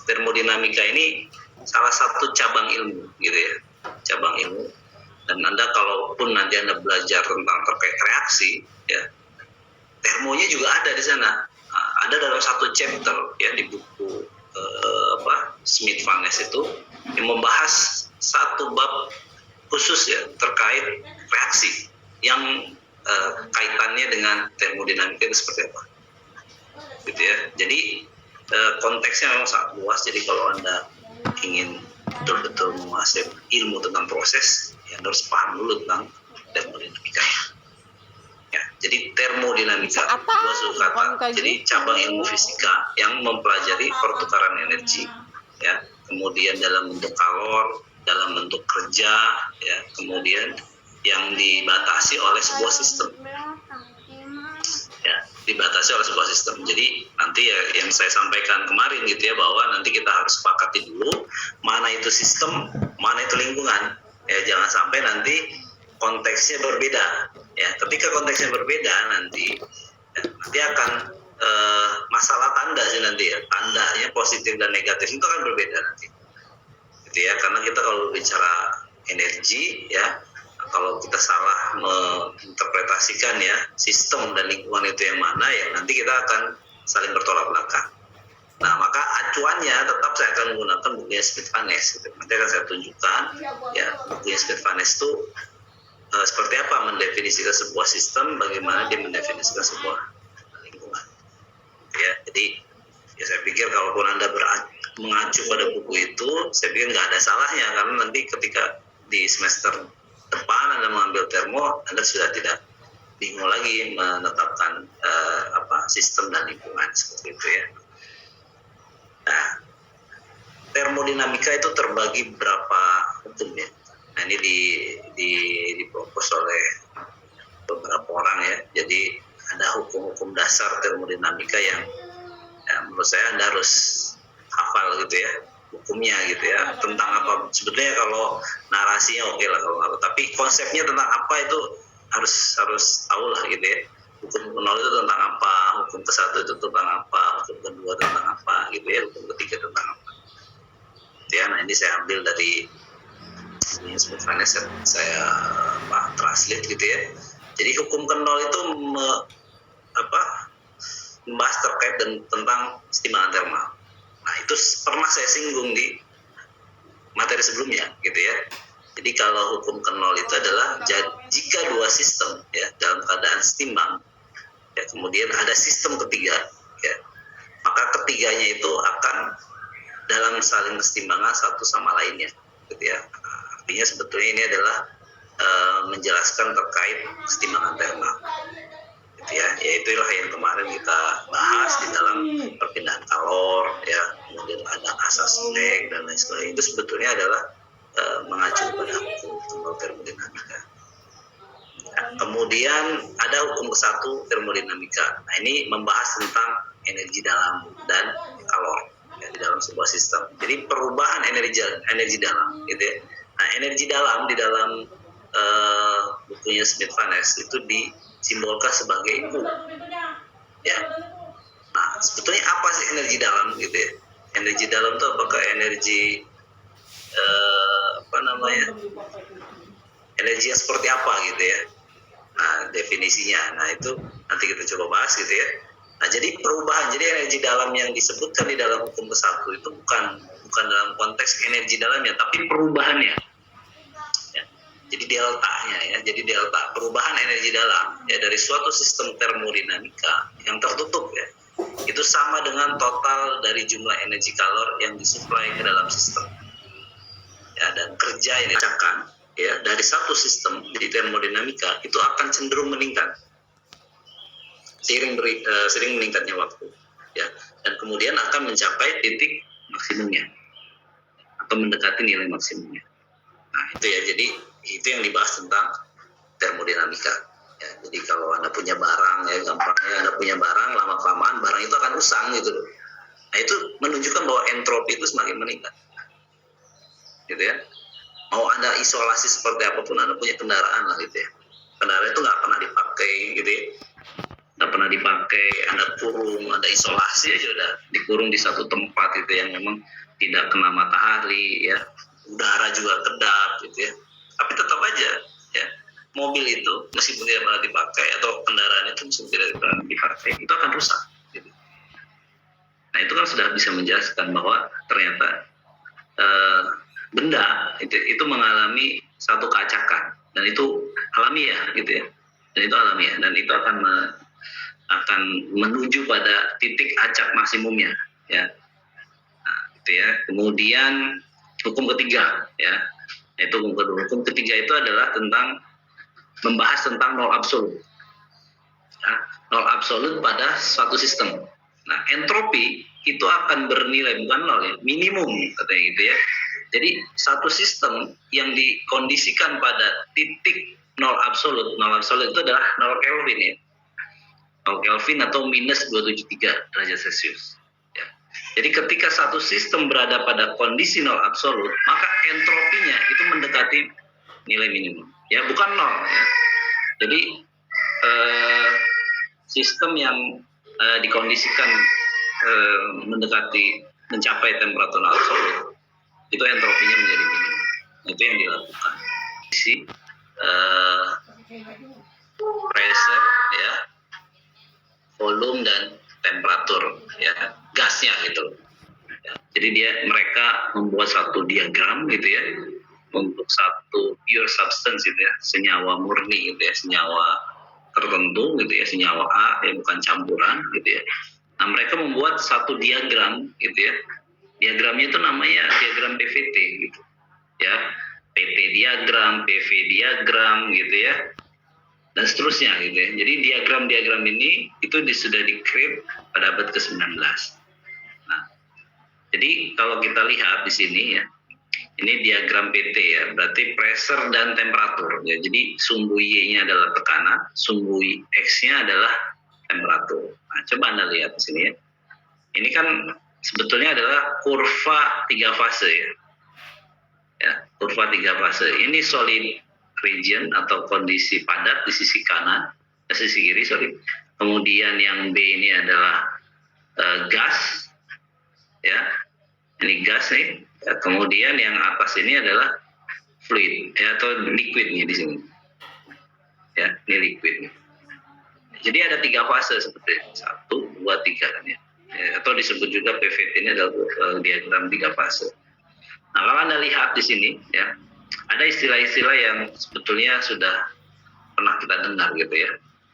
termodinamika ini salah satu cabang ilmu gitu ya, cabang ilmu. Dan Anda kalaupun nanti Anda belajar tentang terkait reaksi ya, termonya juga ada di sana. Ada dalam satu chapter ya di buku Smith Van Ness itu yang membahas satu bab khusus ya terkait reaksi yang kaitannya dengan termodinamika itu seperti apa gitu ya. Jadi konteksnya memang sangat luas. Jadi kalau Anda ingin betul-betul menguasai ilmu tentang proses, ya Anda harus paham dulu tentang termodinamika ya. Jadi termodinamika dua suku kata, jadi cabang ilmu fisika yang mempelajari pertukaran energi ya, kemudian dalam bentuk kalor, dalam bentuk kerja ya, kemudian yang dibatasi oleh sebuah sistem ya, dibatasi oleh sebuah sistem. Jadi nanti ya yang saya sampaikan kemarin gitu ya, bahwa nanti kita harus sepakati dulu mana itu sistem, mana itu lingkungan ya. Jangan sampai nanti konteksnya berbeda ya. Ketika konteksnya berbeda nanti akan masalah tanda sih nanti ya, tandanya positif dan negatif itu akan berbeda nanti gitu ya. Karena kita kalau bicara energi ya, kalau kita salah menginterpretasikan ya sistem dan lingkungan itu yang mana ya, nanti kita akan saling bertolak belakang. Nah, maka acuannya tetap saya akan menggunakan bukunya Smith Van Ness gitu. Nanti akan saya tunjukkan ya bukunya Smith Van Ness itu seperti apa mendefinisikan sebuah sistem, bagaimana dia mendefinisikan sebuah lingkungan ya. Jadi ya saya pikir kalaupun Anda mengacu pada buku itu, saya pikir nggak ada salahnya, karena nanti ketika di semester depan Anda mengambil termo, Anda sudah tidak bingung lagi menetapkan sistem dan lingkungan seperti itu ya. Nah, termodinamika itu terbagi beberapa hukum ya. Nah, ini dipropos oleh beberapa orang ya. Jadi ada hukum-hukum dasar termodinamika yang menurut saya Anda harus hafal gitu ya, hukumnya gitu ya, tentang apa. Sebetulnya kalau narasinya oke lah kalau nggak, tapi konsepnya tentang apa itu harus tahu lah gitu ya. Hukum ke-0 itu tentang apa, hukum ke-1 itu tentang apa, hukum ke-2 tentang apa gitu ya, hukum ke-3 tentang apa gitu ya. Nah, ini saya ambil dari Smith Van Ness, saya translate gitu ya. Jadi hukum ke-0 itu membahas terkait tentang kesetimbangan termal. Nah, itu pernah saya singgung di materi sebelumnya gitu ya. Jadi kalau hukum ke-0 itu adalah jika dua sistem ya dalam keadaan setimbang ya, kemudian ada sistem ketiga ya, maka ketiganya itu akan dalam saling kesetimbangan satu sama lainnya gitu ya. Artinya sebetulnya ini adalah menjelaskan terkait kesetimbangan termal gitu ya. Yaitulah yang kemarin kita bahas di dalam perpindahan kalor ya, kemudian ada asas Planck dan lain sebagainya. Itu sebetulnya adalah mengacu pada hukum termodinamika. Nah, kemudian ada hukum ke-1 termodinamika. Nah, ini membahas tentang energi dalam dan kalor ya, di dalam sebuah sistem. Jadi perubahan energi dalam gitu ya. Nah, energi dalam di dalam bukunya Smith Van Ness itu disimbolkan sebagai U ya. Nah, sebetulnya apa sih energi dalam gitu ya? Energi dalam itu apakah energi energi yang seperti apa gitu ya. Nah, definisinya, nah itu nanti kita coba bahas gitu ya. Nah, jadi perubahan, jadi energi dalam yang disebutkan di dalam hukum ke-1 itu bukan dalam konteks energi dalamnya, tapi perubahannya ya. Jadi deltanya ya, jadi delta perubahan energi dalam ya dari suatu sistem termodinamika yang tertutup ya, itu sama dengan total dari jumlah energi kalor yang disuplai ke dalam sistem ya. Dan kerja yang dirasakan ya dari satu sistem di termodinamika itu akan cenderung meningkat seiring meningkatnya waktu ya, dan kemudian akan mencapai titik maksimumnya atau mendekati nilai maksimumnya. Nah, itu ya, jadi itu yang dibahas tentang termodinamika ya. Jadi kalau Anda punya barang ya, gampangnya Anda punya barang, lama kelamaan barang itu akan usang gitu loh. Nah, itu menunjukkan bahwa entropi itu semakin meningkat gitu ya. Mau Anda isolasi seperti apapun, Anda punya kendaraan lah gitu ya, kendaraan itu nggak pernah dipakai gitu ya, nggak pernah dipakai, Anda kurung, ada isolasi aja udah dikurung di satu tempat itu yang memang tidak kena matahari ya, udara juga kedap gitu ya, tapi tetap aja ya mobil itu meskipun tidak pernah dipakai atau kendaraan itu meskipun tidak pernah dipakai itu akan rusak gitu. Nah itu kan sudah bisa menjelaskan bahwa ternyata benda itu mengalami satu keacakan dan itu alamiah gitu ya, dan itu alamiah dan itu akan menuju pada titik acak maksimumnya ya. Nah, gitu ya. Kemudian hukum ketiga ya, itu hukum ketiga itu adalah tentang membahas tentang nol absolut ya, nol absolut pada suatu sistem. Nah entropi itu akan bernilai bukan nol ya, minimum katanya gitu ya. Jadi satu sistem yang dikondisikan pada titik nol absolut itu adalah 0 Kelvin ya, 0 Kelvin atau minus 273 derajat Celcius. Ya. Jadi ketika satu sistem berada pada kondisi nol absolut, maka entropinya itu mendekati nilai minimum. Ya, bukan nol. Ya. Jadi sistem yang dikondisikan mencapai temperatur absolut, itu entropinya menjadi minimum. Itu yang dilakukan. Pressure, ya, volume dan temperatur ya gasnya gitu ya. Jadi mereka membuat satu diagram gitu ya untuk satu pure substance gitu ya, senyawa murni gitu ya, senyawa tertentu gitu ya, senyawa A yang bukan campuran gitu ya. Nah mereka membuat satu diagram gitu ya, diagramnya itu namanya diagram PVT gitu ya, PT diagram, PV diagram gitu ya, dan seterusnya gitu ya. Jadi diagram-diagram ini itu sudah di-create pada abad ke-19. Nah, jadi kalau kita lihat di sini ya, ini diagram PT ya, berarti pressure dan temperatur ya. Jadi sumbu Y-nya adalah tekanan, sumbu X-nya adalah temperatur. Nah, coba Anda lihat di sini ya. Ini kan sebetulnya adalah kurva 3 fase ya. Ya, kurva 3 fase. Ini solid region atau kondisi padat di sisi kanan, sisi kiri sorry. Kemudian yang B ini adalah gas, ya, ini gas nih. Ya, kemudian yang atas ini adalah fluid, ya, atau liquid nih di sini. Ya, ini liquid nih. Jadi ada 3 fase seperti 1, 2, 3 kan ya. Atau disebut juga PVT ini adalah diagram 3 fase. Nah kalau Anda lihat di sini ya, ada istilah-istilah yang sebetulnya sudah pernah kita dengar gitu ya.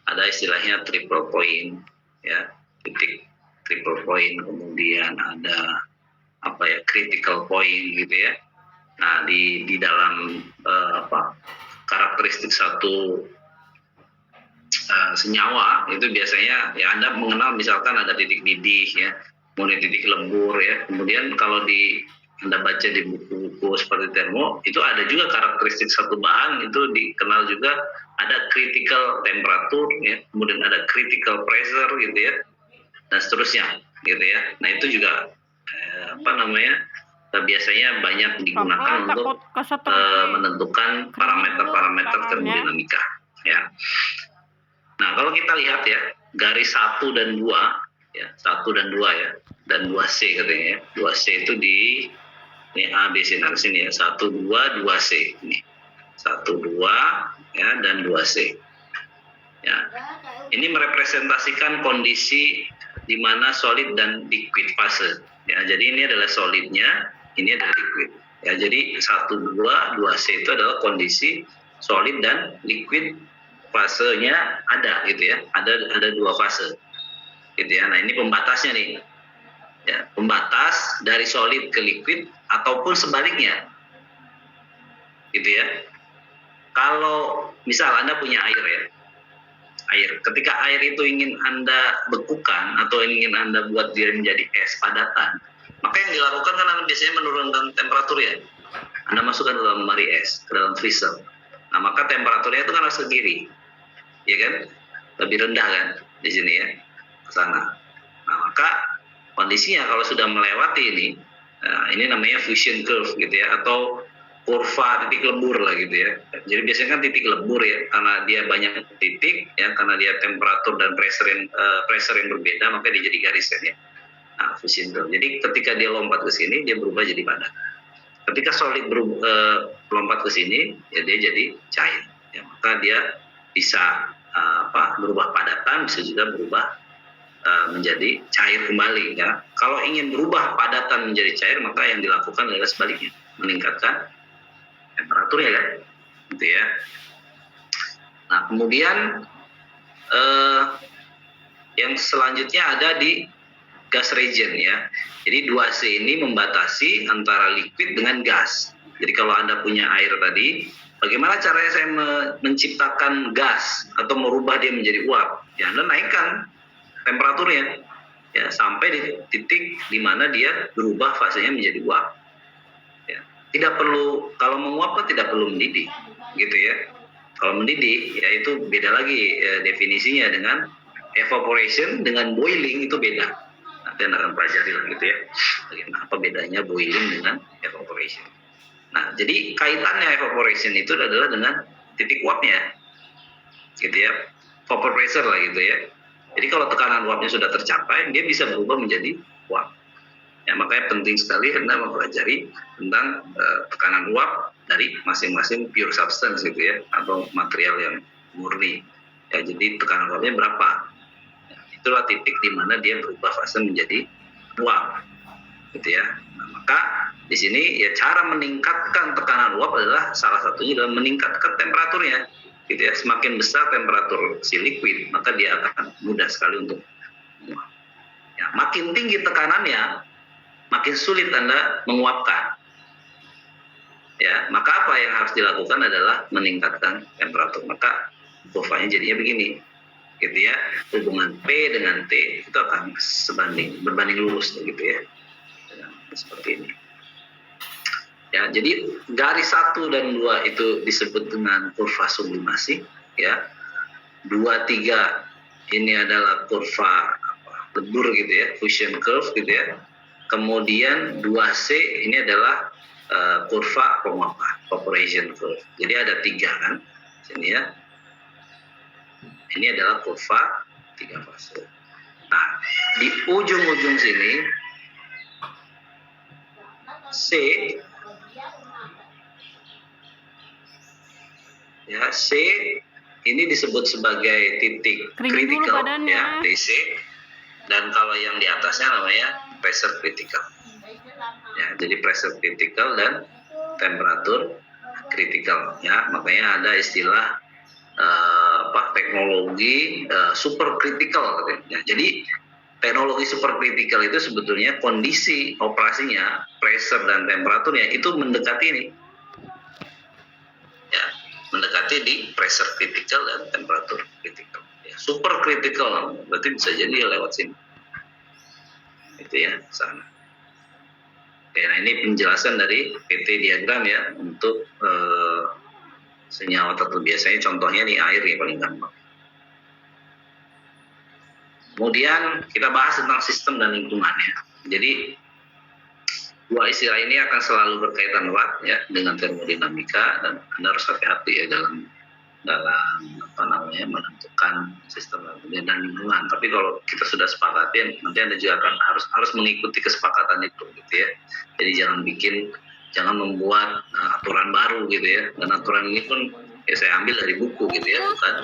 Ada istilahnya triple point ya, titik triple point, kemudian ada critical point gitu ya. Nah di dalam karakteristik satu senyawa itu biasanya ya Anda mengenal misalkan ada titik didih ya, kemudian titik lembur ya. Kemudian kalau Anda baca di buku-buku seperti termo, itu ada juga karakteristik satu bahan itu dikenal juga ada critical temperatur ya, kemudian ada critical pressure gitu ya, dan seterusnya gitu ya. Nah itu juga biasanya banyak digunakan untuk menentukan parameter termodinamika ya. Nah kalau kita lihat ya garis 1 dan 2 ya, 1 dan 2 ya, dan 2C katanya ya. 2C itu ini A, B, C, nah sini ya, 1, 2, 2C ini 1, 2 ya, dan 2C ya. Ini merepresentasikan kondisi di mana solid dan liquid fase ya. Jadi ini adalah solidnya, ini adalah liquid ya. Jadi 1, 2, 2C itu adalah kondisi solid dan liquid fasenya ada gitu ya, ada 2 fase gitu ya. Nah ini pembatasnya nih ya, pembatas dari solid ke liquid ataupun sebaliknya gitu ya. Kalau misal Anda punya air ya, ketika air itu ingin Anda bekukan atau ingin Anda buat dia menjadi es padatan, maka yang dilakukan kan Anda biasanya menurunkan temperatur ya. Anda masukkan ke dalam lemari es, ke dalam freezer. Nah maka temperaturnya itu kan harus ke kiri, ya kan, lebih rendah kan di sini ya, ke sana. Nah maka kondisinya kalau sudah melewati ini namanya fusion curve gitu ya, atau kurva titik lebur lah gitu ya. Jadi biasanya kan titik lebur ya, karena dia banyak titik ya, karena dia temperatur dan pressure yang berbeda, maka dia jadi garis kan ya. Nah, fusion curve. Jadi ketika dia lompat ke sini, dia berubah jadi padat. Ketika solid lompat ke sini, ya dia jadi cair. Ya, maka dia bisa berubah padatan, bisa juga berubah menjadi cair kembali. Ya. Kalau ingin berubah padatan menjadi cair, maka yang dilakukan adalah sebaliknya, meningkatkan temperaturnya kan, gitu ya. Nah kemudian yang selanjutnya ada di gas region ya. Jadi 2C ini membatasi antara liquid dengan gas. Jadi kalau Anda punya air tadi, bagaimana caranya saya menciptakan gas atau merubah dia menjadi uap? Ya Anda naikkan temperaturnya ya sampai di titik di mana dia berubah fasenya menjadi uap. Ya. Tidak perlu, kalau menguap kan tidak perlu mendidih, gitu ya. Kalau mendidih ya itu beda lagi definisinya dengan evaporation dengan boiling itu beda. Nanti Anda akan pelajari lah gitu ya. Bagaimana apa bedanya boiling dengan evaporation. Nah, jadi kaitannya evaporation itu adalah dengan titik uapnya. Gitu ya. Vapor pressure lah gitu ya. Jadi kalau tekanan uapnya sudah tercapai, dia bisa berubah menjadi uap. Ya, makanya penting sekali Anda mempelajari tentang tekanan uap dari masing-masing pure substance gitu ya, atau material yang murni. Ya, jadi tekanan uapnya berapa? Itulah titik di mana dia berubah fase menjadi uap, gitu ya. Nah, maka di sini ya cara meningkatkan tekanan uap adalah salah satunya adalah meningkatkan temperaturnya, gitu ya. Semakin besar temperatur si liquid, maka dia akan mudah sekali untuk menguap. Ya, makin tinggi tekanannya, makin sulit Anda menguapkan. Ya, maka apa yang harus dilakukan adalah meningkatkan temperatur. Maka kurvanya jadinya begini. Gitu ya, hubungan P dengan T itu akan berbanding lurus gitu ya, seperti ini ya. Jadi garis 1 dan 2 itu disebut dengan kurva sublimasi ya. 2, 3 ini adalah kurva lebur gitu ya, fusion curve gitu ya. Kemudian 2C ini adalah kurva penguapan, evaporation curve. Jadi ada 3 kan sini ya. Ini adalah kurva 3 fase. Nah, di ujung-ujung sini C ya, C ini disebut sebagai titik kritikal ya, DC. Dan kalau yang di atasnya namanya pressure critical. Ya, jadi pressure critical dan temperatur critical ya. Makanya ada istilah teknologi supercritical katanya. Jadi teknologi supercritical itu sebetulnya kondisi operasinya, pressure dan temperaturnya itu mendekati ini. Ya, mendekati di pressure critical dan temperatur critical. Ya, supercritical berarti bisa jadi lewat sini. Itu ya, sana. Oke, nah ini penjelasan dari PT diagram ya untuk senyawa tertentu. Biasanya contohnya nih air ya paling gampang. Kemudian kita bahas tentang sistem dan lingkungan ya. Jadi dua istilah ini akan selalu berkaitan erat ya dengan termodinamika, dan Anda harus hati-hati ya dalam menentukan sistem dan lingkungan. Tapi kalau kita sudah sepakati, nanti Anda juga akan harus mengikuti kesepakatan itu gitu ya. Jadi jangan membuat aturan baru gitu ya. Dan aturan ini pun ya saya ambil dari buku gitu ya, bukan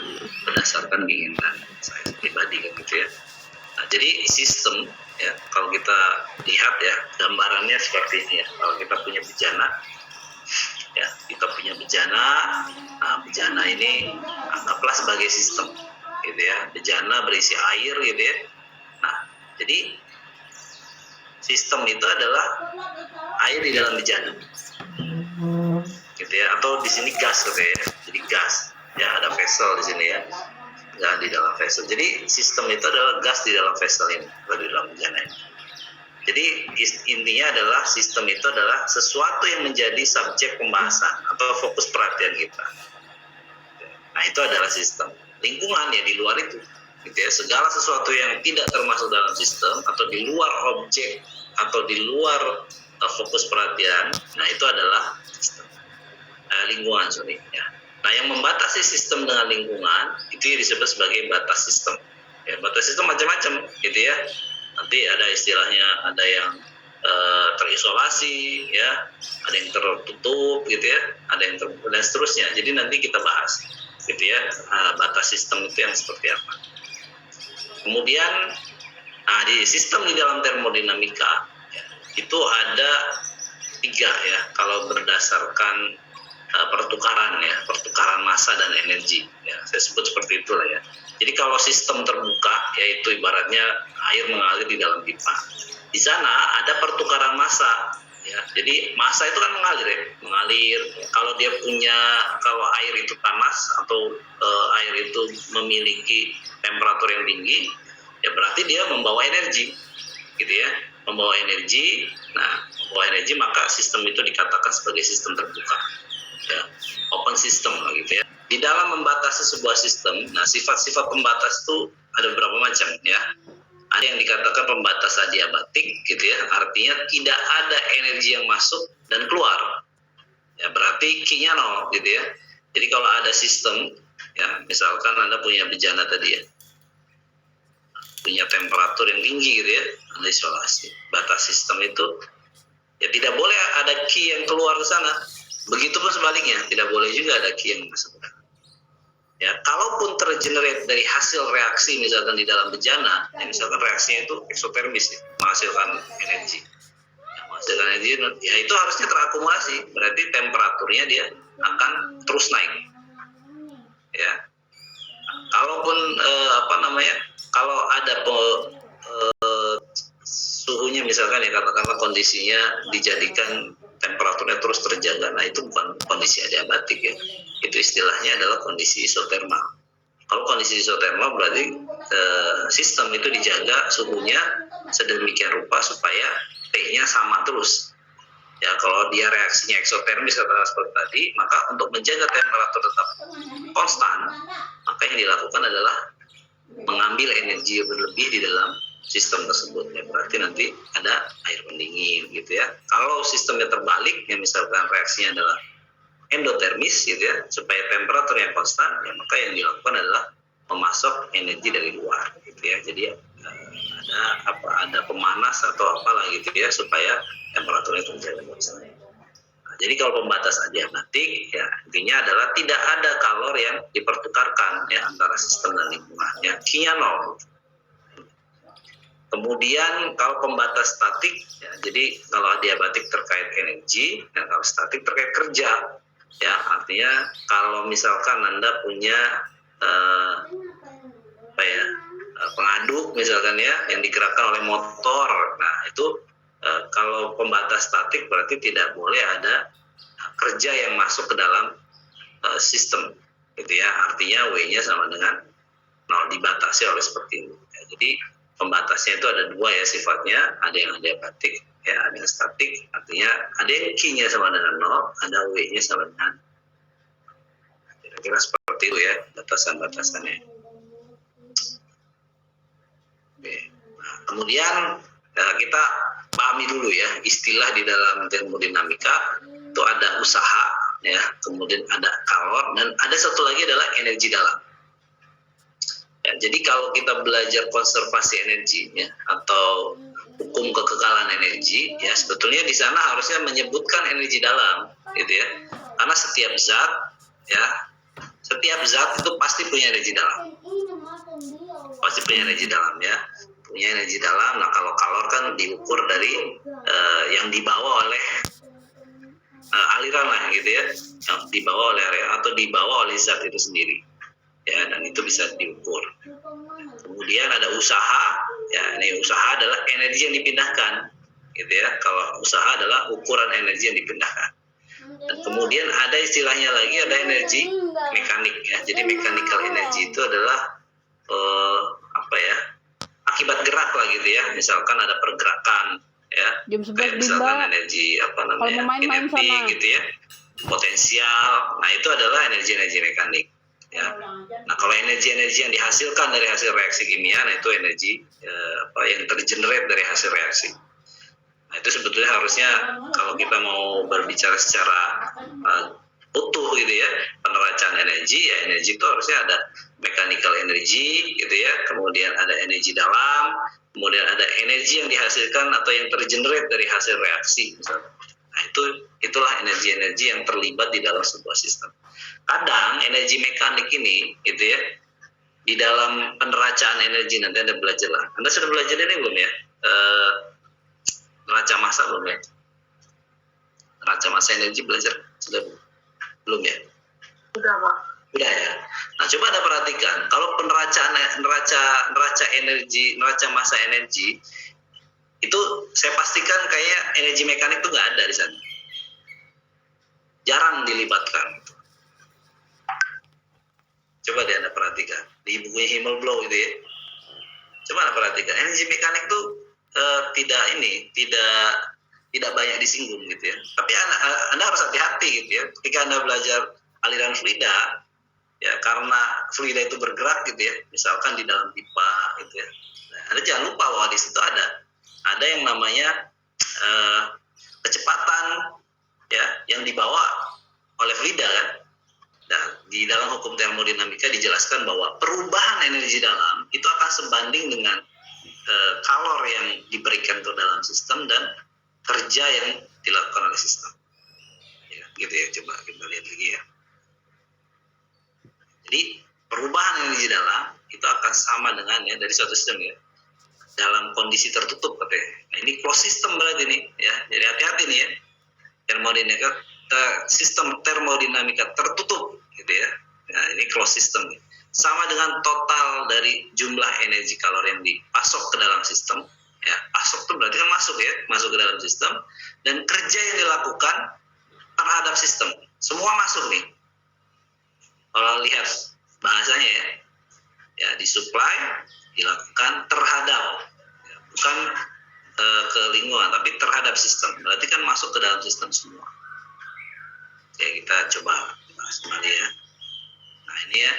berdasarkan keinginan saya pribadi gitu ya. Nah, jadi sistem ya, kalau kita lihat ya gambarannya seperti ini ya. Kalau kita punya bejana ya, kita punya bejana. Nah, bejana ini anggaplah sebagai sistem gitu ya. Bejana berisi air gitu ya. Nah, jadi sistem itu adalah air di dalam bejana, gitu ya. Atau di sini gas gitu ya. Jadi gas, ya ada vessel di sini ya, gas di dalam vessel. Jadi sistem itu adalah gas di dalam vessel ini, atau di dalam bejana ini. Jadi intinya adalah sistem itu adalah sesuatu yang menjadi subjek pembahasan atau fokus perhatian kita. Nah, itu adalah sistem. Lingkungan ya di luar itu. Gitu ya, segala sesuatu yang tidak termasuk dalam sistem atau di luar objek atau di luar fokus perhatian, nah itu adalah sistem. lingkungan, sorry ya. Nah, yang membatasi sistem dengan lingkungan itu disebut sebagai batas sistem. Ya, batas sistem macam-macam gitu ya. Nanti ada istilahnya, ada yang terisolasi ya, ada yang tertutup gitu ya, ada yang dan seterusnya. Jadi nanti kita bahas gitu ya, batas sistem itu yang seperti apa. Kemudian di sistem di dalam termodinamika ya, itu ada 3 ya, kalau berdasarkan pertukaran massa dan energi ya, saya sebut seperti itulah ya. Jadi kalau sistem terbuka, yaitu ibaratnya air mengalir di dalam pipa, di sana ada pertukaran massa ya. Jadi massa itu kan mengalir. Kalau dia kalau air itu panas atau air itu memiliki temperatur yang tinggi, ya berarti dia membawa energi gitu ya, membawa energi. Nah, membawa energi, maka sistem itu dikatakan sebagai sistem terbuka ya, open system gitu ya. Di dalam membatasi sebuah sistem, nah sifat-sifat pembatas itu ada beberapa macam ya. Ada yang dikatakan pembatas adiabatik gitu ya, artinya tidak ada energi yang masuk dan keluar ya, berarti Q-nya 0 gitu ya. Jadi kalau ada sistem ya, misalkan Anda punya bejana tadi ya, punya temperatur yang tinggi gitu ya, Anda isolasi, batas sistem itu ya tidak boleh ada Q yang keluar ke sana. Begitupun sebaliknya, tidak boleh juga ada Q yang masuk. Ya, kalaupun tergenerate dari hasil reaksi misalkan di dalam bejana, ya misalkan reaksinya itu eksotermis ya, menghasilkan energi. Ya, menghasilkan energi, ya itu harusnya terakumulasi, berarti temperaturnya dia akan terus naik. Ya, kalaupun kalau ada suhunya misalkan ya, katakanlah kondisinya dijadikan temperaturnya terus terjaga, nah itu bukan kondisi adiabatik ya, itu istilahnya adalah kondisi isotermal. Kalau kondisi isotermal berarti sistem itu dijaga suhunya sedemikian rupa supaya T-nya sama terus ya. Kalau dia reaksinya eksotermis katakanlah seperti tadi, maka untuk menjaga temperatur tetap konstan, maka yang dilakukan adalah mengambil energi yang berlebih di dalam sistem tersebut ya, berarti nanti ada air pendingin gitu ya. Kalau sistemnya terbalik ya, misalkan reaksinya adalah endotermis gitu ya, supaya temperaturnya konstan ya, maka yang dilakukan adalah memasok energi dari luar gitu ya. Jadi ada pemanas atau apalah gitu ya, supaya temperaturnya terjaga konstan. Nah, jadi kalau pembatas adiabatik ya, intinya adalah tidak ada kalor yang dipertukarkan ya antara sistem dan lingkungan ya, Q-nya 0. Kemudian kalau pembatas statik ya, jadi kalau adiabatik terkait energi dan kalau statik terkait kerja ya, artinya kalau misalkan Anda punya pengaduk misalkan ya, yang digerakkan oleh motor, nah itu kalau pembatas statik berarti tidak boleh ada kerja yang masuk ke dalam sistem gitu ya, artinya W-nya sama dengan 0, dibatasi oleh seperti ini ya. Jadi pembatasnya itu ada 2 ya sifatnya, ada yang adiabatik ya, ada yang statik, artinya ada yang Q-nya sama dengan 0, ada W-nya sama dengan, kira-kira seperti itu ya batasan-batasannya. Oke. Nah, kemudian kita pahami dulu ya istilah di dalam termodinamika itu ada usaha ya, kemudian ada kalor, dan ada satu lagi adalah energi dalam. Ya, jadi kalau kita belajar konservasi energi ya, atau hukum kekekalan energi ya, sebetulnya di sana harusnya menyebutkan energi dalam gitu ya, karena setiap zat itu pasti punya energi dalam, ya, punya energi dalam. Nah, kalau kalor kan diukur dari yang dibawa oleh aliran lah gitu ya, yang dibawa oleh area atau dibawa oleh zat itu sendiri ya, dan itu bisa diukur. Kemudian ada usaha ya, ini usaha adalah energi yang dipindahkan gitu ya, kalau usaha adalah ukuran energi yang dipindahkan. Dan kemudian ada istilahnya lagi, ada energi mekanik ya. Jadi mechanical energy itu adalah akibat gerak lah gitu ya, misalkan ada pergerakan ya, kayak misalkan energi kinetik gitu ya, potensial. Nah, itu adalah energi-energi mekanik ya. Nah, kalau energi-energi yang dihasilkan dari hasil reaksi kimia, nah itu energi yang tergenerate dari hasil reaksi. Nah, itu sebetulnya harusnya kalau kita mau berbicara secara utuh gitu ya, peneracaan energi ya, energi itu harusnya ada mechanical energy gitu ya, kemudian ada energi dalam, kemudian ada energi yang dihasilkan atau yang tergenerate dari hasil reaksi misalnya. Nah itulah energi-energi yang terlibat di dalam sebuah sistem. Kadang energi mekanik ini gitu ya, di dalam peneracaan energi nanti Anda belajar lah. Anda sudah belajar ini belum ya? Neraca massa belum ya? Neraca massa energi belajar sudah belum ya? Sudah, Pak. Udah ya. Nah, coba Anda perhatikan, kalau neraca energi, neraca massa energi itu saya pastikan kayak energi mekanik itu nggak ada di sana. Jarang dilibatkan. Coba deh Anda perhatikan di bukunya Himmelblau itu ya. Coba Anda perhatikan, energi mekanik itu tidak banyak disinggung gitu ya. Tapi anda harus hati-hati gitu ya. Ketika Anda belajar aliran fluida, ya karena fluida itu bergerak gitu ya. Misalkan di dalam pipa gitu ya. Nah, Anda jangan lupa bahwa di situ ada yang namanya kecepatan ya yang dibawa oleh fluida kan. Dan di dalam hukum termodinamika dijelaskan bahwa perubahan energi dalam itu akan sebanding dengan kalor yang diberikan ke dalam sistem dan kerja yang dilakukan oleh sistem. Ya, gitu ya, coba kita lihat lagi ya. Jadi perubahan energi dalam itu akan sama dengan ya dari suatu sistem ya dalam kondisi tertutup katanya. Nah ini closed system berarti nih ya. Jadi hati-hati nih ya. Sistem termodinamika tertutup gitu ya. Nah ini closed system nih. Sama dengan total dari jumlah energi kalor yang dipasok ke dalam sistem ya, pasok itu berarti kan masuk ya, masuk ke dalam sistem, dan kerja yang dilakukan terhadap sistem semua masuk nih. Kalau lihat bahasanya ya disuplai dilakukan terhadap ya, bukan ke lingkungan tapi terhadap sistem, berarti kan masuk ke dalam sistem semua ya. Kita coba bahas kembali ya. Nah ini ya,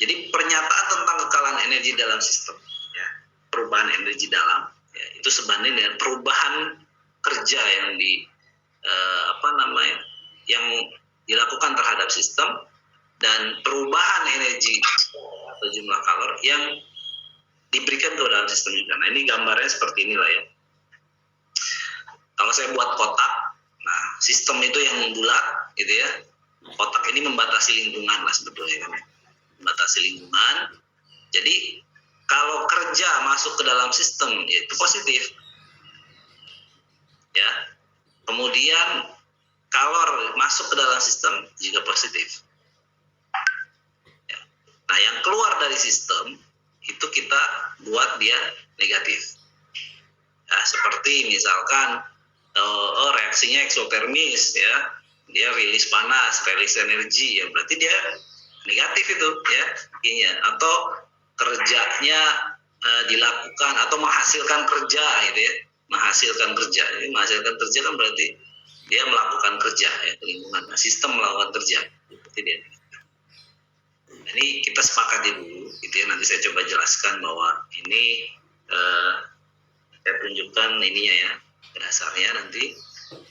jadi pernyataan tentang kekalan energi dalam sistem ya, perubahan energi dalam ya, itu sebanding dengan perubahan kerja yang yang dilakukan terhadap sistem dan perubahan energi atau jumlah kalor yang diberikan ke dalam sistem juga. Nah ini gambarnya seperti inilah ya. Kalau saya buat kotak, nah sistem itu yang bulat gitu ya, kotak ini membatasi lingkungan lah sebetulnya kan, membatasi lingkungan. Jadi kalau kerja masuk ke dalam sistem itu positif ya, kemudian kalor masuk ke dalam sistem juga positif ya. Nah yang keluar dari sistem itu kita buat dia negatif ya, seperti misalkan reaksinya eksotermis ya, dia rilis panas, rilis energi ya, berarti dia negatif itu ya intinya. Atau kerjanya dilakukan atau menghasilkan kerja gitu ya, menghasilkan kerja. Jadi menghasilkan kerja kan berarti dia melakukan kerja ya, lingkungan, sistem melakukan kerja, berarti dia. Ini kita sepakati dulu gitu ya, nanti saya coba jelaskan bahwa ini saya tunjukkan ininya ya, dasarnya nanti.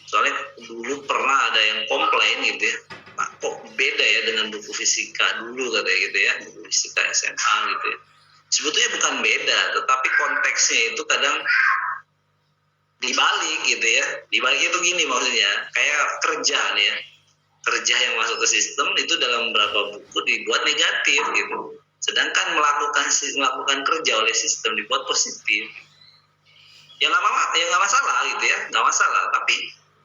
Soalnya dulu pernah ada yang komplain gitu ya, Pak kok beda ya dengan buku fisika dulu katanya gitu ya, buku fisika SMA gitu ya. Sebetulnya bukan beda, tetapi konteksnya itu kadang dibalik gitu ya. Dibalik itu gini maksudnya, kayak kerja nih ya, kerja yang masuk ke sistem itu dalam beberapa buku dibuat negatif gitu, sedangkan melakukan kerja oleh sistem dibuat positif. Ya nggak masalah gitu ya, nggak masalah. Tapi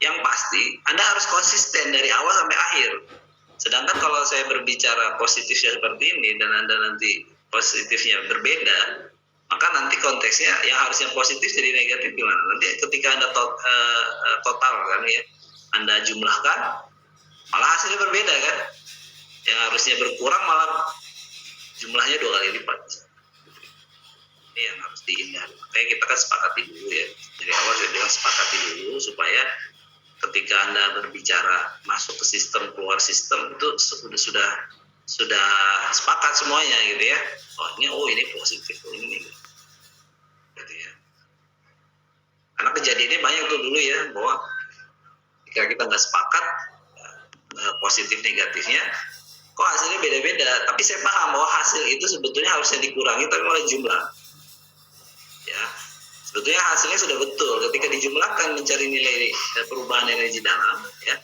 yang pasti Anda harus konsisten dari awal sampai akhir. Sedangkan kalau saya berbicara positifnya seperti ini dan Anda nanti positifnya berbeda, maka nanti konteksnya yang harusnya positif jadi negatif gimana? Nanti ketika Anda total kan ya, Anda jumlahkan, malah hasilnya berbeda kan? Yang harusnya berkurang malah jumlahnya 2 kali lipat. Ini yang harus dihindari. Makanya kita kan sepakati dulu ya, dari awal saya bilang sepakati dulu supaya ketika Anda berbicara masuk ke sistem, keluar sistem itu sudah sepakat semuanya gitu ya. Ini positif, ini gitu ya. Karena kejadiannya banyak tuh dulu ya, bahwa ketika kita nggak sepakat positif negatifnya, kok hasilnya beda-beda. Tapi saya paham bahwa hasil itu sebetulnya harusnya dikurangi, tapi malah jumlah. Ya, sebetulnya hasilnya sudah betul. Ketika dijumlahkan mencari nilai perubahan energi dalam, ya,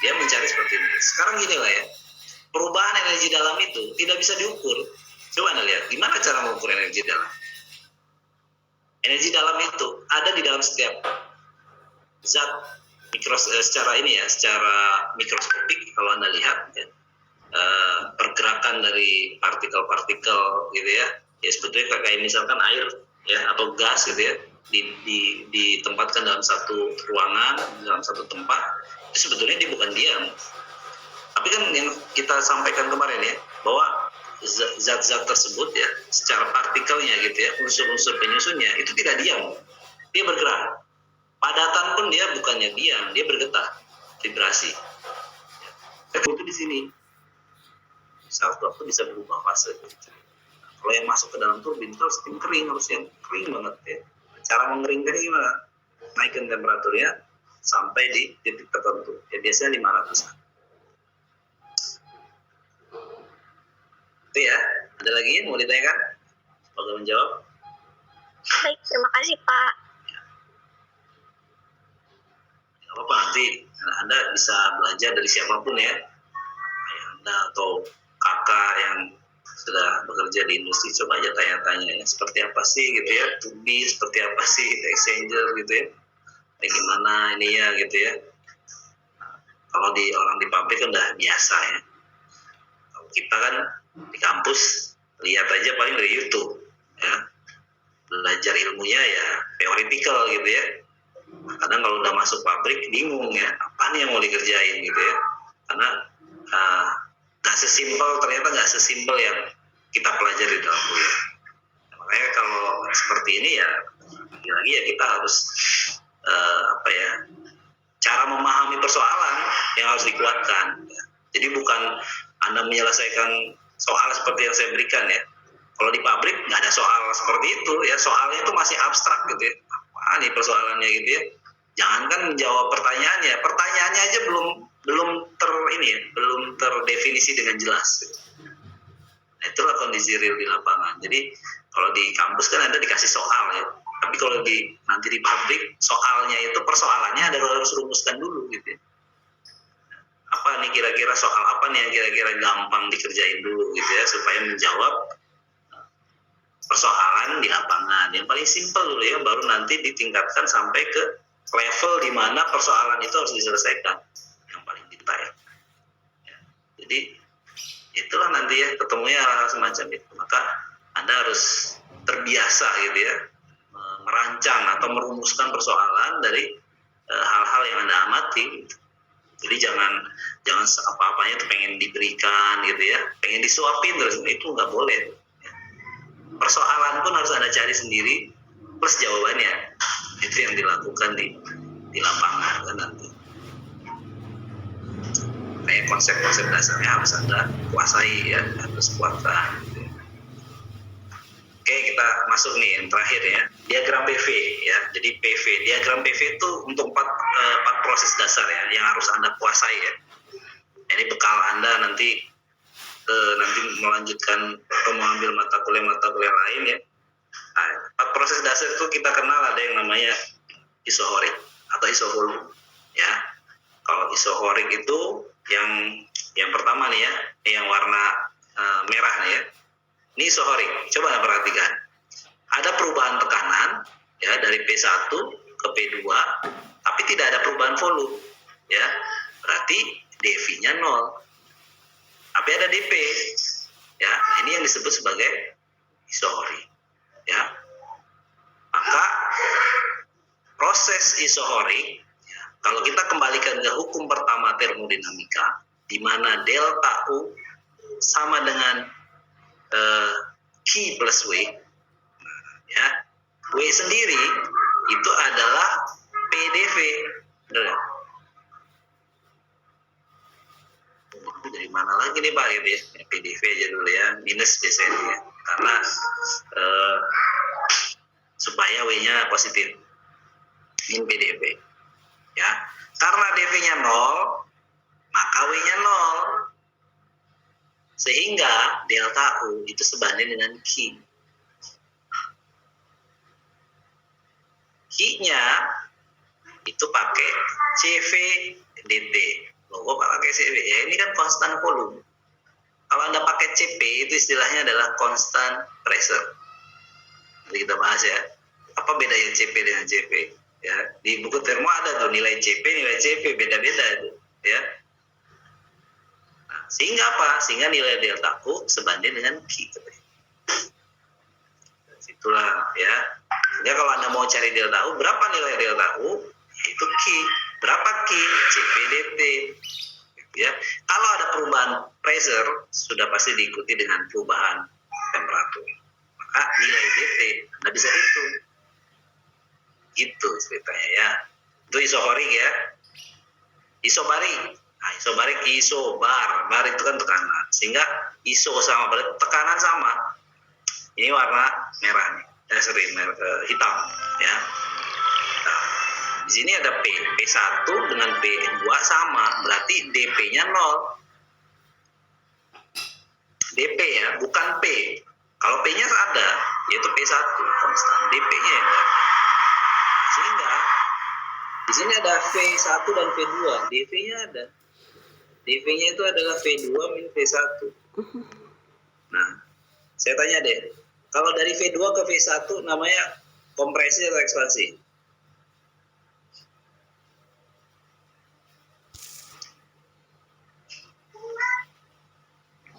dia mencari seperti ini. Sekarang gini lah ya, perubahan energi dalam itu tidak bisa diukur. Coba Anda lihat, gimana cara mengukur energi dalam? Energi dalam itu ada di dalam setiap zat secara ini ya, secara mikroskopik kalau Anda lihat ya, pergerakan dari partikel-partikel gitu ya, ya sebetulnya kayak misalkan air ya atau gas gitu ya, ditempatkan dalam satu ruangan, dalam satu tempat, itu sebetulnya dia bukan diam. Tapi kan yang kita sampaikan kemarin ya, bahwa zat-zat tersebut ya, secara partikelnya gitu ya, unsur-unsur penyusunnya itu tidak diam, dia bergerak. Padatan pun dia bukannya diam, dia bergetar, vibrasi. Itu di sini. Satu waktu bisa berubah fase. Kalau yang masuk ke dalam turbin itu harus tim kering, harus yang kering banget ya. Cara mengeringkan gimana? Naikkan temperaturnya sampai di titik tertentu. Ya biasanya 500. Itu ya. Ada lagi yang mau ditanyakan? Semoga menjawab. Baik, terima kasih Pak. Apa nanti Anda bisa belajar dari siapapun ya, Anda atau kakak yang sudah bekerja di industri, coba aja tanya-tanya ya, seperti apa sih gitu ya, turbin seperti apa sih, exchanger gitu ya, gimana ini ya gitu ya. Kalau orang di pabrik kan udah biasa ya. Kalau kita kan di kampus lihat aja paling dari YouTube ya, belajar ilmunya ya theoretical gitu ya. Kadang kalau udah masuk pabrik bingung ya, apa nih yang mau dikerjain gitu ya, karena ternyata nggak sesimpel yang kita pelajari dalam kuliah. Makanya kalau seperti ini ya, lagi-lagi ya kita harus cara memahami persoalan yang harus dikuatkan. Jadi bukan Anda menyelesaikan soal seperti yang saya berikan ya. Kalau di pabrik nggak ada soal seperti itu ya, soalnya itu masih abstrak gitu ya. Apa nih persoalannya gitu ya. Jangankan menjawab pertanyaannya aja belum terdefinisi dengan jelas. Gitu. Nah, itulah kondisi real di lapangan. Jadi kalau di kampus kan Anda dikasih soal ya. Tapi kalau nanti di pabrik soalnya itu persoalannya Anda harus rumuskan dulu gitu ya. Apa nih kira-kira soal apa nih yang kira-kira gampang dikerjain dulu gitu ya, supaya menjawab persoalan di lapangan yang paling simpel dulu ya, baru nanti ditingkatkan sampai ke level di mana persoalan itu harus diselesaikan yang paling detail ya. Jadi itulah nanti ya ketemunya hal semacam itu, maka Anda harus terbiasa gitu ya merancang atau merumuskan persoalan dari hal-hal yang Anda amati gitu. Jadi jangan apa-apanya itu pengen diberikan gitu ya, pengen disuapin terus, itu nggak boleh. Persoalan pun harus Anda cari sendiri plus jawabannya. Itu yang dilakukan di lapangan kan nanti. Kayak konsep-konsep dasarnya harus Anda kuasai ya, harus kuatkan. Gitu. Oke, kita masuk nih yang terakhir ya, diagram PV ya. Jadi PV, diagram PV itu untuk 4 proses dasar ya yang harus Anda kuasai ya. Jadi bekal Anda nanti melanjutkan atau mengambil mata kuliah lain ya. Nah, 4 proses dasar itu kita kenal, ada yang namanya isohorik atau isoholu ya. Kalau isohorik itu yang pertama nih ya, yang warna merah nih ya. Ini isohorik. Coba Anda perhatikan. Ada perubahan tekanan ya dari P1 ke P2, tapi tidak ada perubahan volume ya. Berarti dV-nya 0. Tapi ada dP ya. Nah, ini yang disebut sebagai isohorik ya. Maka proses isohorik ya, kalau kita kembalikan ke hukum pertama termodinamika, di mana delta U sama dengan Q plus W ya. W sendiri itu adalah PdV. Benar. Dari mana lagi nih Pak gitu ya, PdV aja dulu ya, minus biasanya ya, karena supaya W-nya positif, min PdV ya. Karena dV-nya 0, maka W Sehingga delta U itu sebanding dengan Q. Q-nya itu pakai CV dt. Logo pakai CV. Ya, ini kan konstan volume. Kalau Anda pakai CP itu istilahnya adalah constant pressure. Jadi kita bahas ya. Apa bedanya CP dengan CP? Ya, di buku termo ada tuh nilai CP, nilai CP beda-beda itu, ya. Nah, sehingga apa? Sehingga nilai delta U sebanding dengan Q. Itulah ya. Sehingga kalau Anda mau cari delta U, berapa nilai delta U? Itu Q. Berapa Q? CP dt. Ya, kalau ada perubahan pressure sudah pasti diikuti dengan perubahan temperatur. Maka nilai dt Anda bisa hitung. Gitu ceritanya ya. Itu isokorik ya. Isobarik. Nah, isobarik isobar. Bar itu kan tekanan. Sehingga iso sama bar tekanan sama. Ini warna merah nih. Hitam ya. Nah, di sini ada P. P1 dengan P2 sama. Berarti dP-nya 0. dP ya, bukan P. Kalau P-nya ada, yaitu P1 konstan. dP-nya yang ada. Sehingga di sini ada V1 dan V2. dV-nya ada. dV-nya itu adalah V2 min V1. Nah, saya tanya deh. Kalau dari V2 ke V1 namanya kompresi atau ekspansi?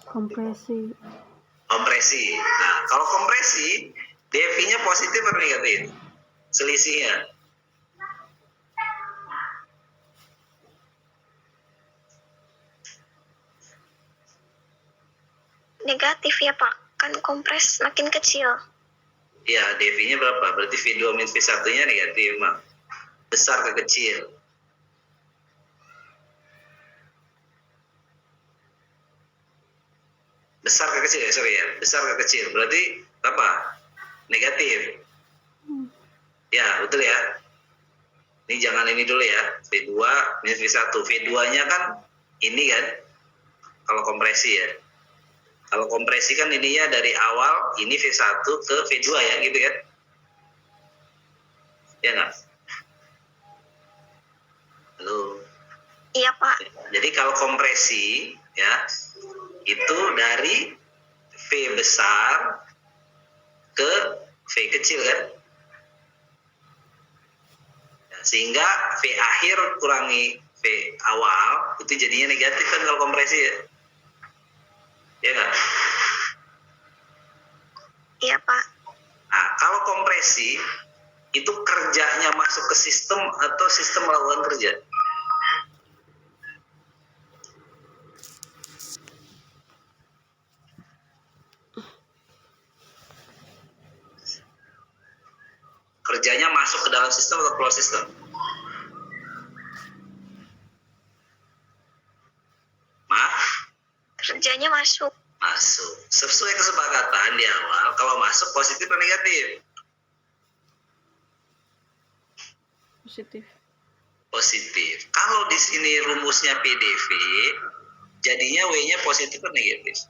Kompresi. Kompresi. Nah, kalau kompresi, dV-nya positif atau negatif? Selisihnya. Negatif ya Pak, kan kompres makin kecil. Ya, dV-nya berapa? Berarti V2 min V1-nya negatif, Mak. Besar ke kecil. Besar ke kecil ya, sorry ya. Besar ke kecil. Berarti apa? Negatif. Ya, betul ya. Ini jangan ini dulu ya. V2 min V1. V2-nya kan ini kan. Kalau kompresi ya. Kalau kompresi kan ininya dari awal ini V1 ke V2 ya, gitu kan? Ya nggak? Halo. Iya Pak. Jadi kalau kompresi ya itu dari V besar ke V kecil kan? Ya, sehingga V akhir kurangi V awal itu jadinya negatif kan kalau kompresi ya? Ya nggak? Iya Pak. Nah, kalau kompresi itu kerjanya masuk ke sistem atau sistem melakukan kerja? Kerjanya masuk ke dalam sistem atau keluar sistem? Kerjanya masuk. Masuk. Sesuai kesepakatan di awal, kalau masuk positif atau negatif? Positif. Positif. Kalau di sini rumusnya PDV, jadinya W-nya positif atau negatif?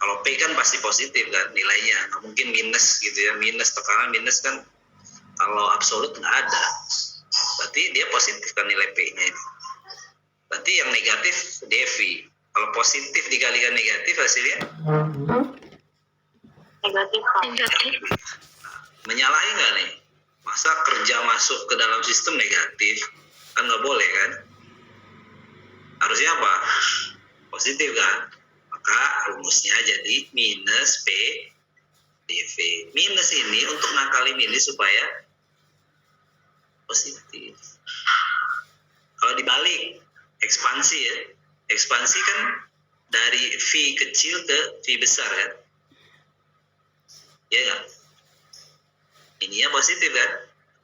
Kalau P kan pasti positif kan nilainya, nggak mungkin minus gitu ya. Minus tekanan minus kan kalau absolut nggak ada. Berarti dia positif kan nilai P-nya ini. Berarti yang negatif dV. Kalau positif dikalikan negatif hasilnya? Negatif. Menyalahi nggak nih? Masa kerja masuk ke dalam sistem negatif? Kan nggak boleh kan? Harusnya apa? Positif kan? Maka rumusnya jadi minus P dV. Minus ini untuk ngakali minus supaya positif. Kalau dibalik, ekspansi ya. Ekspansi kan dari V kecil ke V besar kan? Ya kan? Ininya positif kan?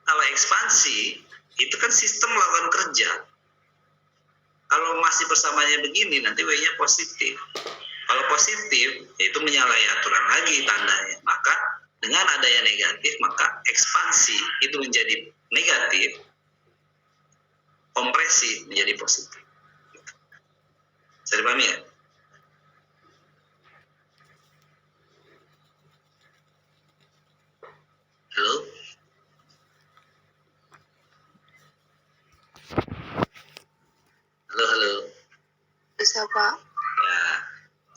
Kalau ekspansi, itu kan sistem melakukan kerja. Kalau masih bersamanya begini, nanti W-nya positif. Kalau positif, itu menyalahi aturan lagi tandanya. Maka Dengan adanya negatif, maka ekspansi itu menjadi negatif, kompresi menjadi positif. Bisa dipahami ya? Halo? Halo. Bisa Pak. Ya.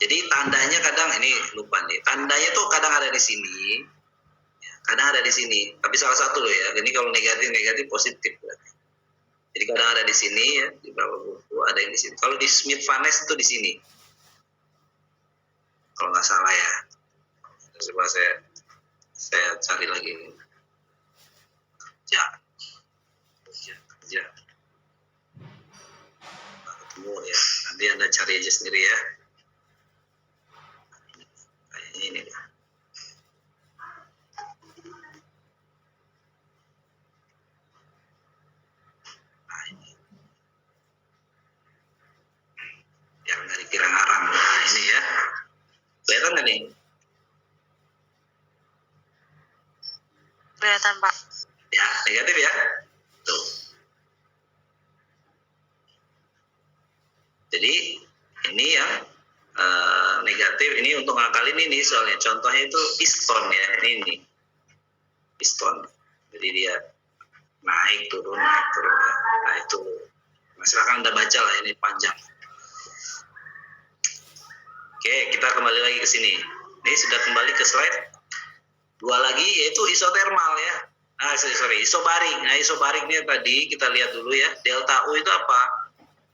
Jadi tandanya kadang ini lupa nih. Tandanya tuh kadang ada di sini, kadang ada di sini. Tapi salah satu loh ya. Ini kalau negatif positif. Jadi kadang ada di sini ya, di bawah buku ada yang di sini. Kalau di Smith Van Ness itu di sini. Kalau nggak salah ya. Coba saya cari lagi. Ya. Ketemu ya. Nanti Anda cari aja sendiri ya. Kayaknya ini deh. Nah, ini. Yang nggak dikira ngarang. Nah, ini ya. Kelihatan nggak nih? Kelihatan Pak. Ya, negatif ya. Tuh. Jadi ini yang negatif, ini untuk ngakalin ini soalnya contohnya itu piston ya, ini piston. Jadi dia naik turun ya. Nah itu, silakan Anda baca lah, ini panjang. Oke, kita kembali lagi ke sini. Ini sudah kembali ke slide 2 lagi, yaitu isotermal ya. Isobarik. Nah, isobariknya tadi kita lihat dulu ya. Delta U itu apa?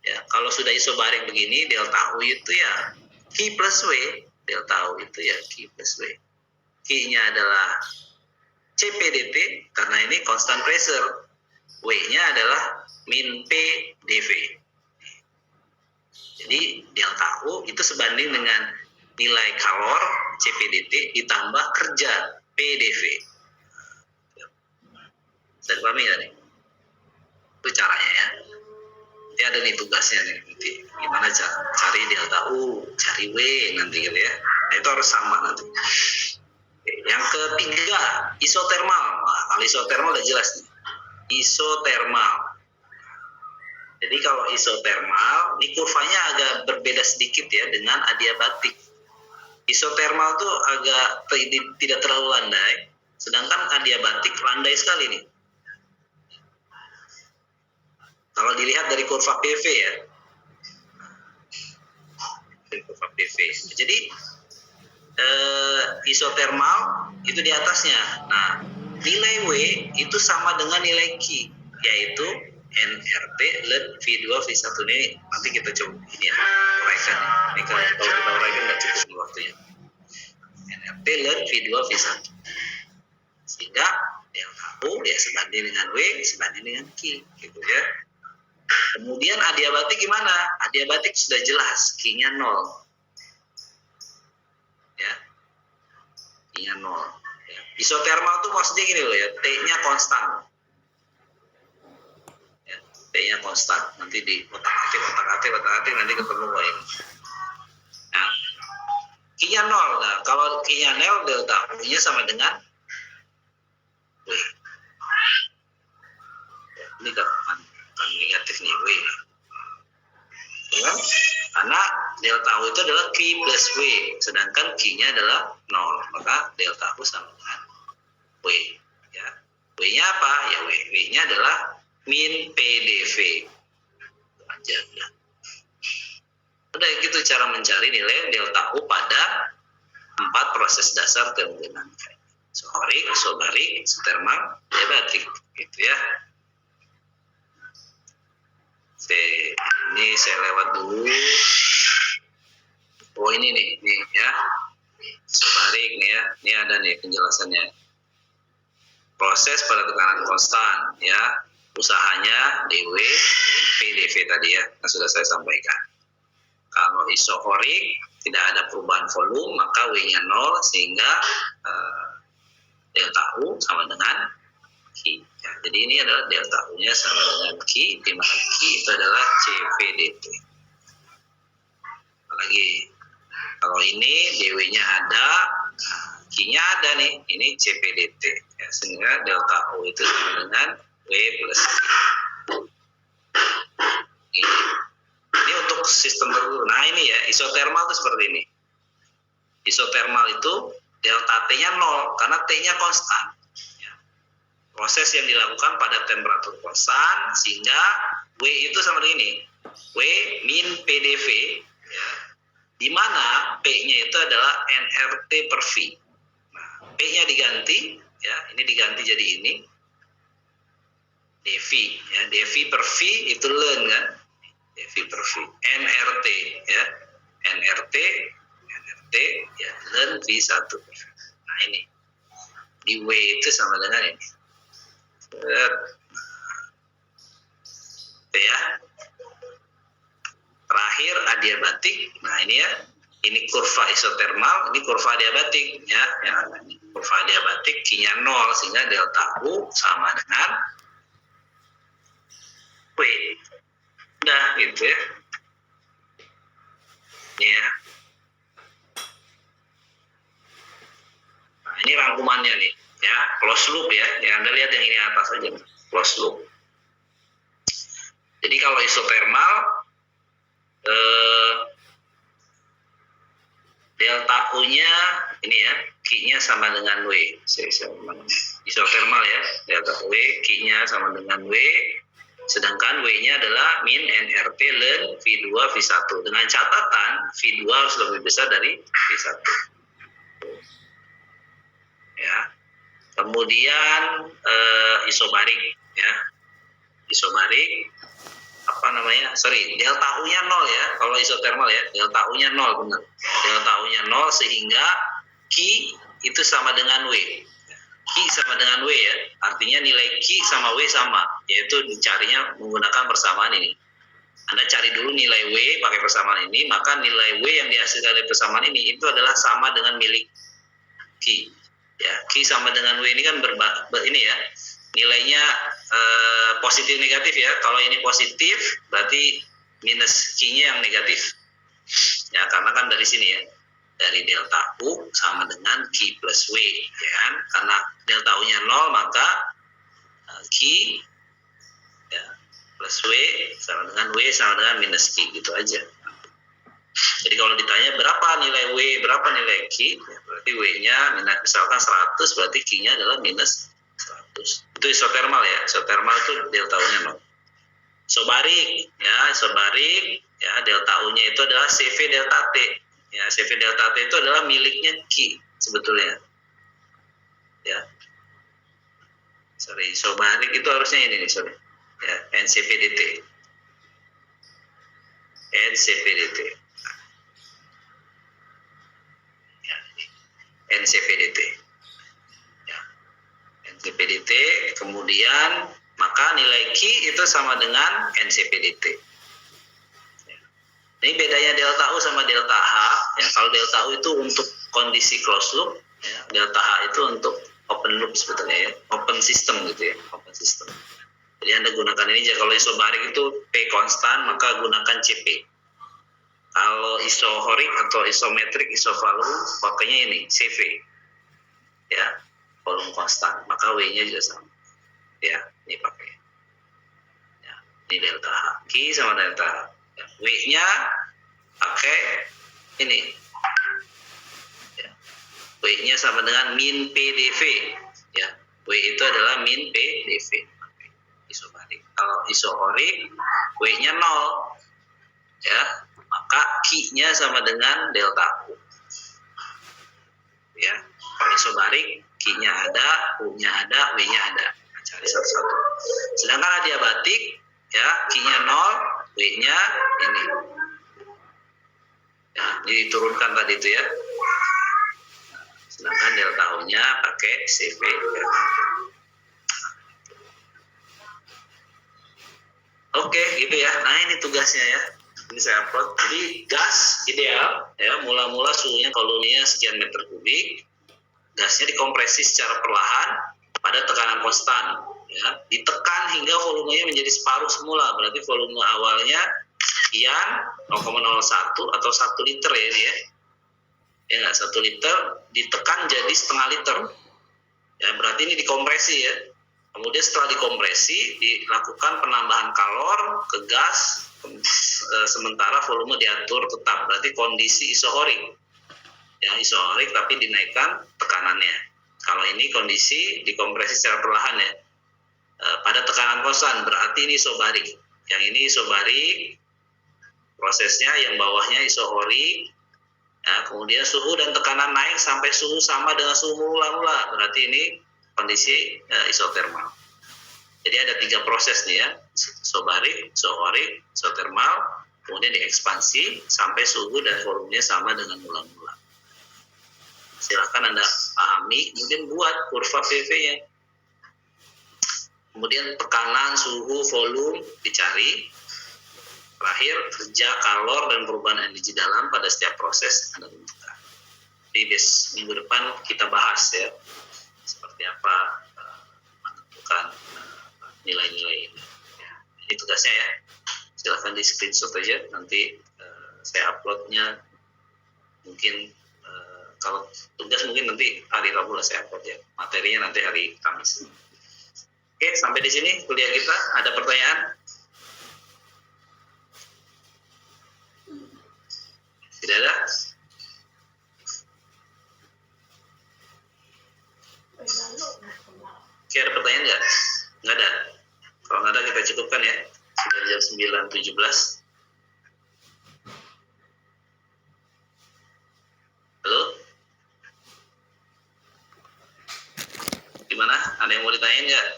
Ya, kalau sudah isobarik begini, delta U itu ya Q plus W. Delta U itu ya Q plus W. Q-nya adalah CPDT karena ini constant pressure. W-nya adalah min P dV. Jadi delta U itu sebanding dengan nilai kalor CPDT ditambah kerja PdV. Saya pahami ya nih? Itu caranya ya. Nanti ada nih tugasnya nih, nanti gimana cari delta U, cari W nanti gitu ya. Nah, itu harus sama nanti. Oke, yang ketiga, isotermal. Nah, kalau isotermal udah jelas nih. Isotermal. Jadi kalau isotermal, ini kurvanya agak berbeda sedikit ya dengan adiabatik. Isotermal tuh agak tidak terlalu landai, sedangkan adiabatik landai sekali nih. Kalau dilihat dari kurva PV ya, dari kurva PV. Jadi isotermal itu di atasnya. Nah, nilai W itu sama dengan nilai Q, yaitu nRT ln V2V1 ini. Nanti kita coba ini ya, uraikan. Ini kalau kita uraikan nggak cukup waktunya. nRT ln V2V1. Sehingga delta U ya sebanding dengan W sebanding dengan Q, gitu ya. Kemudian adiabatik gimana? Adiabatik sudah jelas, Q-nya 0. Ya. Q-nya 0. Ya. Isotermal tuh maksudnya gini loh ya, T-nya konstan. Ya, T-nya konstan. Nanti di otak-atik nanti ketemu kok ini. Nah, Q-nya 0. Nah, kalau Q-nya 0, delta U-nya sama dengan W. Ini kan negatif nih W. Ya, karena delta U itu adalah Q plus W, sedangkan Q-nya adalah 0, maka delta U sama dengan W. Ya. W-nya apa? Ya W-nya adalah min PdV. Itu aja ya. Udah gitu cara mencari nilai delta U pada 4 proses dasar termodinamika. Isobarik, isotermal, adiabatik, gitu ya. Ini saya lewat dulu. Oh ini nih ya. Isobarik nih ya. Ini ada nih penjelasannya. Proses pada tekanan konstan ya. Usahanya dW, PdV tadi ya. Yang sudah saya sampaikan. Kalau isokorik tidak ada perubahan volume, maka W-nya 0 sehingga delta U sama dengan Q. Ya, jadi ini adalah delta U-nya sama dengan Q, di mana Q itu adalah CVDT. Apalagi kalau ini dW-nya ada, Q Q-nya ada nih, ini CPDT. Ya, sehingga delta O itu sama dengan W plus Q. Ini untuk sistem tertentu. Nah ini ya, isotermal itu seperti ini. Isotermal itu delta T-nya 0 karena T-nya konstan. Ya. Proses yang dilakukan pada temperatur konstan sehingga W itu sama dengan ini. W min PdV, ya, di mana P-nya itu adalah nRT per V. Nah, P-nya diganti, ya, ini diganti jadi ini. dV, ya, dV per V itu ln kan. dV per V. nRT, ya. nRT ya ln V1 per V. Nah ini di W itu sama dengan ini. Ya. Terakhir adiabatik. Nah ini ya, ini kurva isotermal, ini kurva adiabatik ya. Yang kurva adiabatik Q-nya 0 sehingga delta U sama dengan W. Udah gitu ya. Ya. Nah, ini rangkumannya nih ya, close loop ya. Ya Anda lihat yang ini atas aja, close loop. Jadi kalau isotermal delta U-nya ini ya, Q-nya sama dengan W. Isotermal ya, delta W, Q-nya sama dengan W, sedangkan W-nya adalah min nRT ln V2 V1. Dengan catatan V2 harus lebih besar dari V1. Ya. Kemudian isobarik ya. Isobarik delta U-nya 0 ya. Kalau isotermal ya, delta U-nya 0 benar. Delta U-nya 0 sehingga Q itu sama dengan W. Q sama dengan W ya. Artinya nilai Q sama W sama, yaitu dicarinya menggunakan persamaan ini. Anda cari dulu nilai W pakai persamaan ini, maka nilai W yang dihasilkan dari persamaan ini itu adalah sama dengan milik Q. Ya, Q sama dengan W ini kan ini ya. Nilainya positif negatif ya. Kalau ini positif berarti minus Q-nya yang negatif. Ya, karena kan dari sini ya. Dari delta U sama dengan Q plus W ya kan. Karena delta U-nya 0 maka Q ya, plus W sama dengan W sama dengan minus Q gitu aja. Jadi kalau ditanya berapa nilai W, berapa nilai Q, ya berarti W-nya misalkan 100 berarti Q-nya adalah minus 100. Itu isotermal ya. Isotermal itu delta U-nya 0. Isobarik ya, delta U-nya itu adalah CV delta T. Ya, CV delta T itu adalah miliknya Q sebetulnya. Ya. Isobarik itu harusnya ini nih, Ya, NCPDT. NCPDT. Ya, NCPDT. NCPDT, kemudian maka nilai Q itu sama dengan NCPDT. Ini bedanya delta U sama delta H. Ya, kalau delta U itu untuk kondisi closed loop, ya, delta H itu untuk open loop sebetulnya ya, open system gitu ya, open system. Jadi Anda gunakan ini aja. Kalau isobarik itu P konstan, maka gunakan CP. Kalau isohorik atau isometrik, isovolume, pakainya ini CV. Ya. Volume konstan, maka W-nya juga sama. Ya, ini pakai. Ya, ini delta H. Q sama delta H. Ya, W-nya pakai ini. Ya. W-nya sama dengan min PdV. Ya, W itu adalah min PdV. Isobarik. Kalau isohorik, W-nya 0. Ya, maka Q-nya sama dengan delta U. Ya, kalau isobarik Q-nya ada, U-nya ada, W-nya ada. Nah, cari satu-satu. Sedangkan adiabatik, ya, Q-nya 0, W-nya ini. Ya, diturunkan tadi itu ya. Sedangkan delta U-nya pakai CV. Ya. Oke, gitu ya. Nah, ini tugasnya ya. Ini saya upload. Jadi gas ideal, ya, mula-mula suhunya koloninya sekian meter kubik. Gasnya dikompresi secara perlahan pada tekanan konstan, ya, ditekan hingga volumenya menjadi separuh semula. Berarti volume awalnya sekian 0,01 atau 1 liter ya ini ya. Ya nggak, 1 liter ditekan jadi setengah liter. Ya berarti ini dikompresi ya. Kemudian setelah dikompresi dilakukan penambahan kalor ke gas, sementara volume diatur tetap. Berarti kondisi isohorik. Ya isohorik tapi dinaikkan tekanannya. Kalau ini kondisi dikompresi secara perlahan ya. Pada tekanan konstan berarti ini isobarik. Yang ini isobarik, prosesnya yang bawahnya isohorik. Ya, kemudian suhu dan tekanan naik sampai suhu sama dengan suhu mula-mula. Berarti ini kondisi isotermal. Jadi ada 3 proses nih ya, isobarik, isohorik, isotermal, kemudian diekspansi sampai suhu dan volumenya sama dengan mula-mula. Silakan Anda pahami, kemudian buat kurva PV-nya. Kemudian tekanan, suhu, volume dicari. Terakhir, kerja kalor dan perubahan energi dalam pada setiap proses Anda tentukan. Jadi minggu depan kita bahas ya, seperti apa menentukan nilai-nilai ini. Ya, ini tugasnya ya. Silahkan di screenshot aja, nanti saya uploadnya mungkin kalau tugas mungkin nanti hari Rabu lah saya upload ya. Materinya nanti hari Kamis. Oke, sampai di sini kuliah kita. Ada pertanyaan? Tidak ada? Oke, ada pertanyaan nggak? Nggak ada? Kalau nggak ada kita cukupkan ya. Sudah jam 9.17. Halo? Gimana? Ada yang mau ditanyain nggak?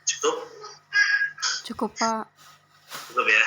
Cukup? Cukup, Pak. Cukup ya.